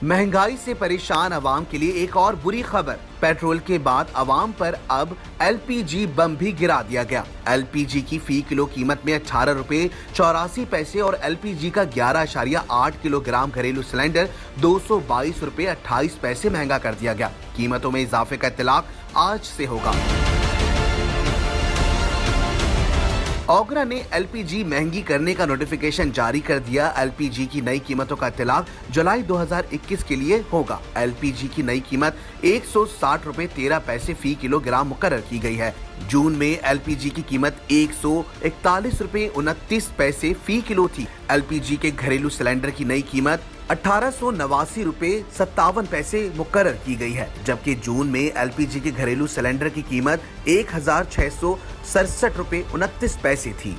महंगाई से परेशान आवाम के लिए एक और बुरी खबर। पेट्रोल के बाद आवाम पर अब एलपीजी बम भी गिरा दिया गया। एलपीजी की फी किलो कीमत में 18 रुपए 84 पैसे और एलपीजी का 11.8 किलोग्राम घरेलू सिलेंडर 222 रुपए 28 पैसे महंगा कर दिया गया। कीमतों में इजाफे का इत्तलाक आज से होगा। ओगरा ने एलपीजी महंगी करने का नोटिफिकेशन जारी कर दिया। एलपीजी की नई कीमतों का इत्तलाक जुलाई 2021 के लिए होगा। एलपीजी की नई कीमत 160 रुपए 13 पैसे फी किलोग्राम मुकर्रर की गई है। जून में एलपीजी की कीमत 141 रुपए 29 पैसे फी किलो थी। एलपीजी के घरेलू सिलेंडर की नई कीमत 1889 रुपए 57 पैसे मुकर्रर की गई है, जबकि जून में एलपीजी के घरेलू सिलेंडर की कीमत 1667 रुपए 29 पैसे थी।